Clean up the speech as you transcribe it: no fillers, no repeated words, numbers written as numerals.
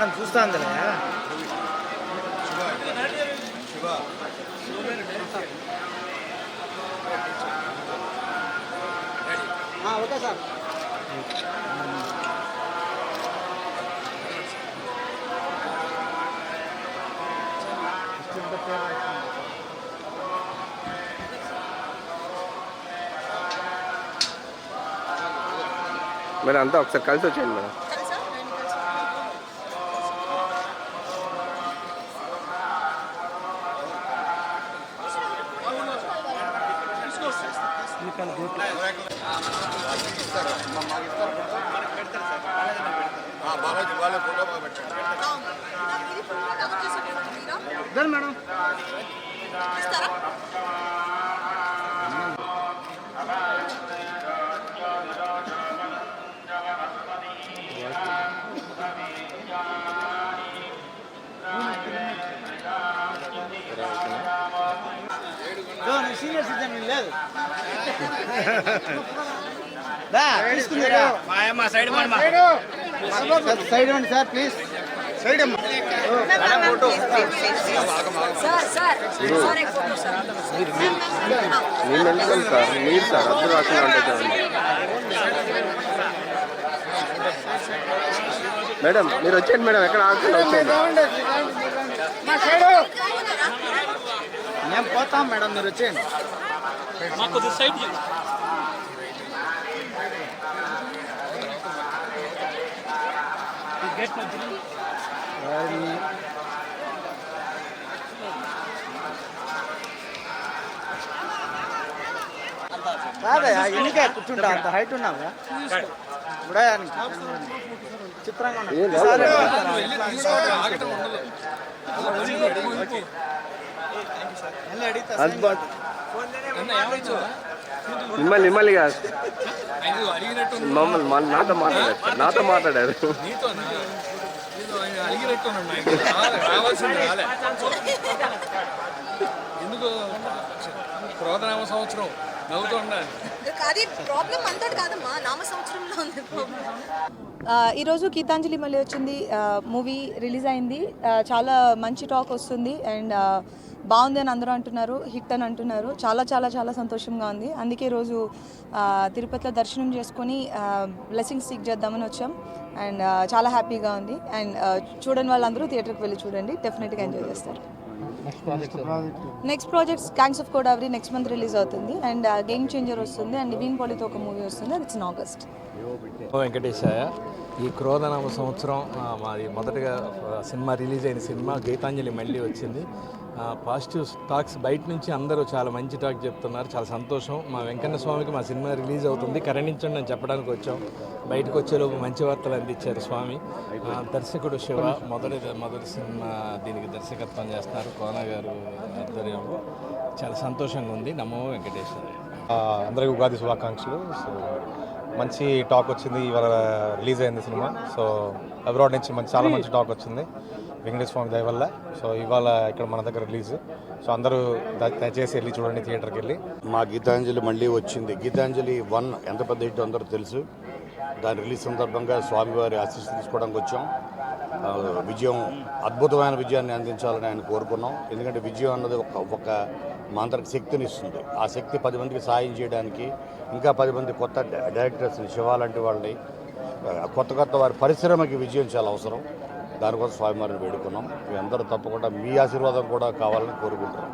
Madam చూస్తాంది okay sir. Madam అంతా ఒకసారి కలిసి వచ్చేయండి మేడం. మేడం సీనియర్ సిటిజన్ లేదు సైడ్ ఇవ్వండి సార్ ప్లీజ్. సైడ్ మీరు వెళ్తాం సార్, మీరు సార్ అద్దరు రాకుండా అంటే మేడం మీరు వచ్చేయండి మేడం, ఎక్కడ ఆకుండా వచ్చేయండి. మేము పోతాం మేడం, మీరు వచ్చేయండి. కాదయా ఎన్నికే కూర్చుంటా, అంత హైట్ ఉన్నావా చిత్రంగా మిమ్మల్ని మిమ్మల్ని కాదు మమ్మల్ని నాతో మాట్లాడారు. ఎందుకు క్రోధనామ సంవత్సరం నవ్వుతూ ఉండాలి. ఈరోజు గీతాంజలి మళ్ళీ వచ్చింది, మూవీ రిలీజ్ అయింది. చాలా మంచి టాక్ వస్తుంది అండ్ బాగుంది అని అందరూ అంటున్నారు, హిట్ అని అంటున్నారు. చాలా చాలా చాలా సంతోషంగా ఉంది. అందుకే ఈరోజు తిరుపతిలో దర్శనం చేసుకొని బ్లెస్సింగ్స్ సీక్ చేద్దామని వచ్చాం అండ్ చాలా హ్యాపీగా ఉంది. అండ్ చూడని వాళ్ళందరూ థియేటర్కి వెళ్ళి చూడండి, డెఫినెట్గా ఎంజాయ్ చేస్తారు. Next projects gangs of Godavari next month release అవుతుంది అండ్ గేమ్ చేంజర్ వస్తుంది అండ్ నివీన్ పాలితో ఒక మూవీ వస్తుంది, అది ఇన్ ఆగస్ట్. వెంకటేశాయ. ఈ క్రోధనామ సంవత్సరం మాది మొదటగా సినిమా రిలీజ్ అయిన సినిమా గీతాంజలి మళ్ళీ వచ్చింది. పాజిటివ్ టాక్స్ బయట నుంచి అందరూ చాలా మంచి టాక్ చెప్తున్నారు, చాలా సంతోషం. మా వెంకన్న స్వామికి మా సినిమా రిలీజ్ అవుతుంది, కరణించండి అని చెప్పడానికి వచ్చాం. బయటకు వచ్చేలోపు మంచి వార్తలు అందించారు స్వామి. దర్శకుడు శివ మొదటి సినిమా దీనికి దర్శకత్వం చేస్తున్నారు కోన గారు ఆధ్వర్యంలో. చాలా సంతోషంగా ఉంది. నమో వెంకటేశ్వర. అందరికీ ఉగాది శుభాకాంక్షలు. సో మంచి టాక్ వచ్చింది, ఇవాళ రిలీజ్ అయింది సినిమా. సో అబ్రాడ్ నుంచి చాలా మంచి టాక్ వచ్చింది వెంకటేశ్వర స్వామి దయ వల్ల. సో ఇవాళ ఇక్కడ మన దగ్గర రిలీజ్. సో అందరూ దయచేసి వెళ్ళి చూడండి థియేటర్కి వెళ్ళి. మా గీతాంజలి మళ్ళీ వచ్చింది. గీతాంజలి 1 ఎంత పెద్ద హిట్ అందరూ తెలుసు. దాని రిలీజ్ సందర్భంగా స్వామివారి ఆశీస్సులు తీసుకోవడానికి వచ్చాం. విజయం, అద్భుతమైన విజయాన్ని అందించాలని ఆయన కోరుకున్నాం. ఎందుకంటే విజయం అన్నది ఒక మాంత్రిక శక్తిని ఇస్తుంది. ఆ శక్తి 10 మందికి సాయం చేయడానికి, ఇంకా 10 మంది కొత్త డైరెక్టర్స్ని, శివ లాంటి వాళ్ళని, కొత్త వారి పరిశ్రమకి విజయం చాలా అవసరం. దానికోసం స్వామివారిని వేడుకున్నాం. మీ అందరూ తప్పకుండా మీ ఆశీర్వాదం కూడా కావాలని కోరుకుంటున్నాం.